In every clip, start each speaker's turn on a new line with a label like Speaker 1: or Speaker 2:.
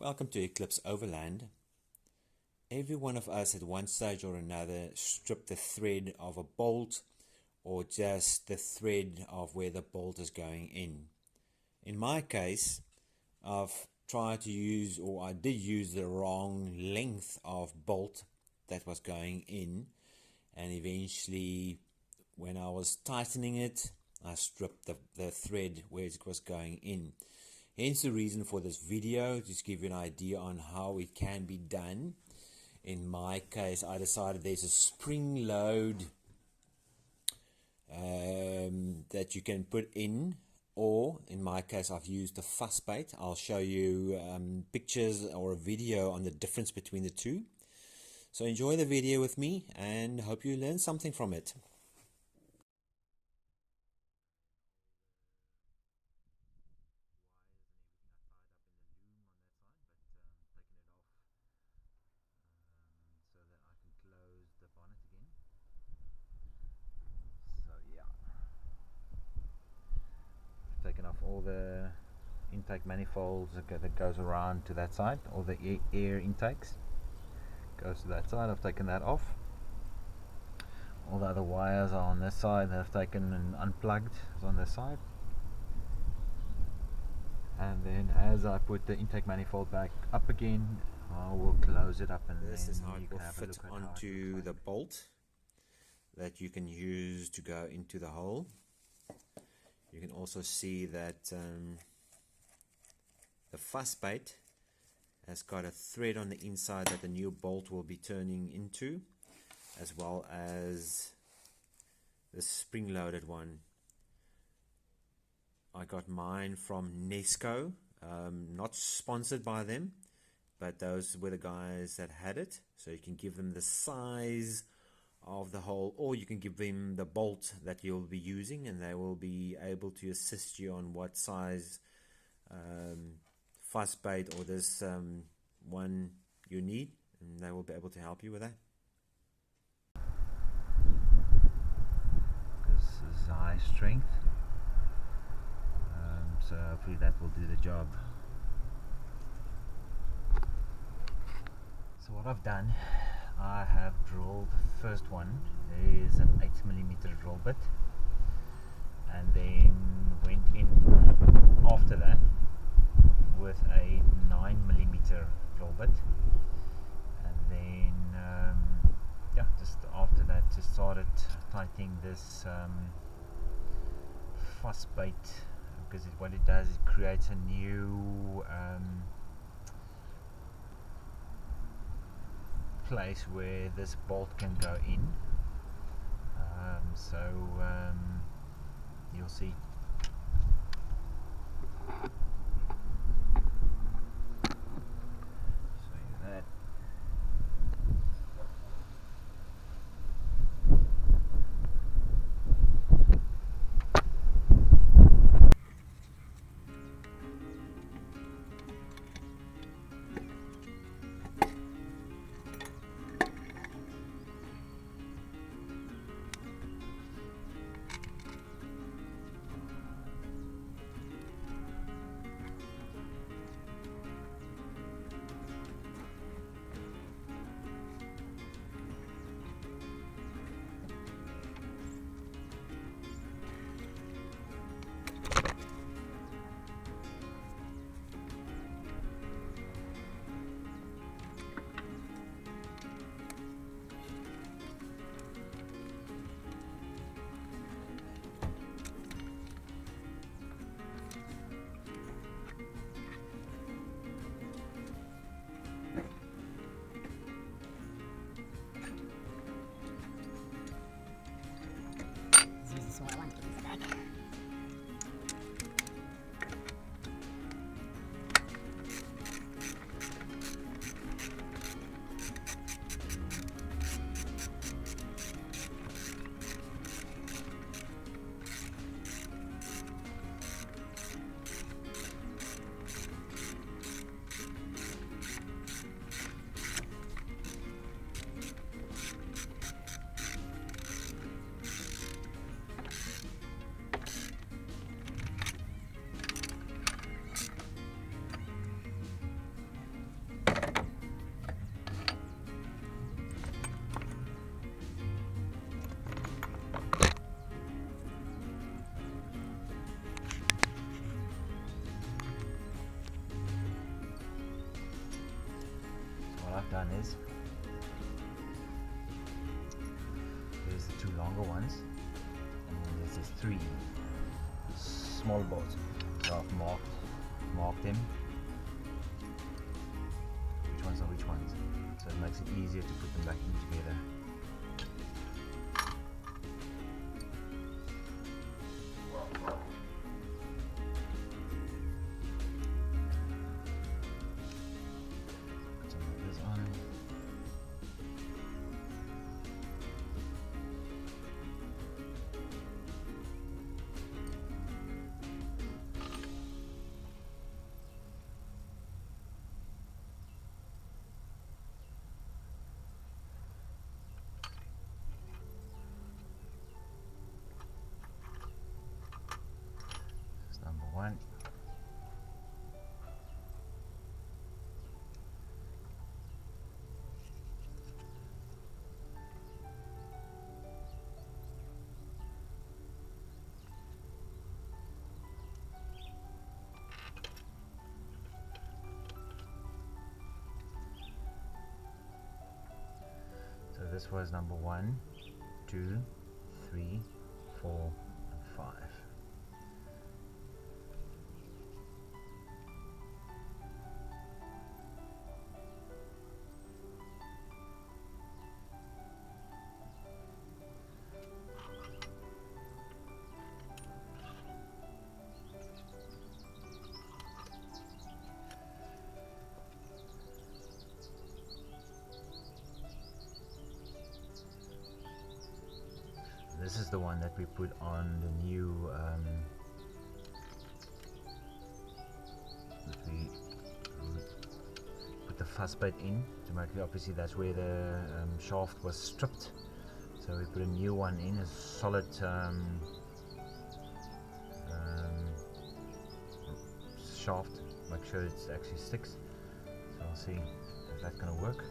Speaker 1: Welcome to Eclipse Overland. Every one of us at one stage or another stripped the thread of a bolt or just the thread of where the bolt is going in. In my case, I've tried to use, or I did use, the wrong length of bolt that was going in, and eventually when I was tightening it, I stripped the thread where it was going in. Hence the reason for this video, just give you an idea on how it can be done. In my case, I decided there's a spring load that you can put in, or in my case I've used the fuss bait. I'll show you pictures or a video on the difference between the two. So enjoy the video with me and hope you learn something from it. Taken off all the intake manifolds that goes around to that side, all the air intakes goes to that side. I've taken that off. All the other wires are on this side that I've taken and unplugged, is on this side. And then as I put the intake manifold back up again, I will close it up, and this is how it will fit onto the bolt that you can use to go into the hole. You can also see that the fuss bait has got a thread on the inside that the new bolt will be turning into, as well as the spring-loaded one. I got mine from Nesco, not sponsored by them, but those were the guys that had it. So you can give them the size of the hole, or you can give them the bolt that you'll be using, and they will be able to assist you on what size fuss bait or this one you need, and they will be able to help you with that. This is high strength, so hopefully that will do the job. So what I've done, I have drilled, the first one is an 8mm drill bit, and then went in after that with a 9mm drill bit, and then just after that just started tightening this fuss bait, because what it does, it creates a new place where this bolt can go in. You'll see. That.
Speaker 2: I've done is, there's the two longer ones, and then there's these three small bolts. So I've marked them, which ones are which ones, so it makes it easier to put them back in together. Number one. So this was number 1, 2, 3, 4, and 5. This is the one that we put on the new that we put the fuzzbed in to make it. Obviously that's where the shaft was stripped, so we put a new one in, a solid shaft. Make sure it actually sticks. So I'll see if that's gonna work.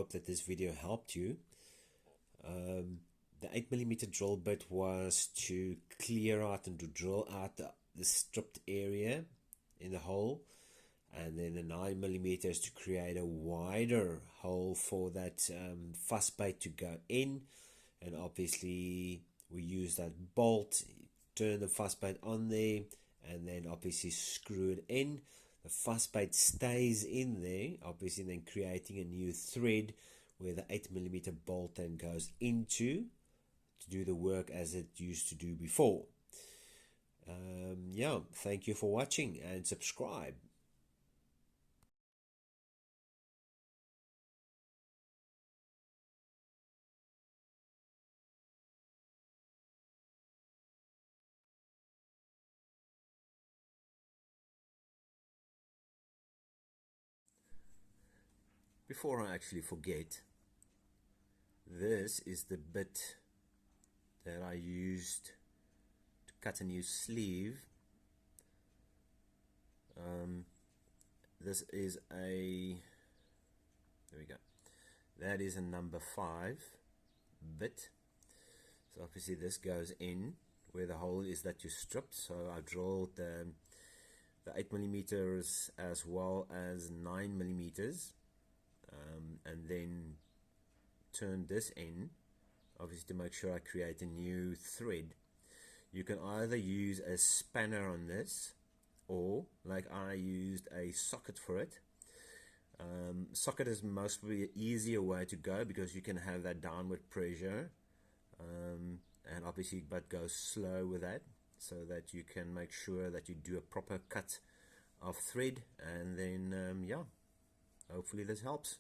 Speaker 1: hope that this video helped you. The 8mm drill bit was to clear out and to drill out the stripped area in the hole, and then the 9mm is to create a wider hole for that fuss bait to go in. And obviously we use that bolt, turn the fuss bait on there, and then obviously screw it in. The fuss bait stays in there, obviously then creating a new thread where the 8mm bolt then goes into to do the work as it used to do before. Yeah, thank you for watching and subscribe. Before I actually forget, this is the bit that I used to cut a new sleeve. This is a, there we go, that is a number 5 bit. So obviously this goes in where the hole is that you stripped. So I drilled the 8mm as well as 9mm, and then turn this in, obviously to make sure I create a new thread. You can either use a spanner on this, or like I used a socket for it. Socket is mostly an easier way to go because you can have that downward pressure, and obviously but go slow with that, so that you can make sure that you do a proper cut of thread. And then yeah, hopefully this helps.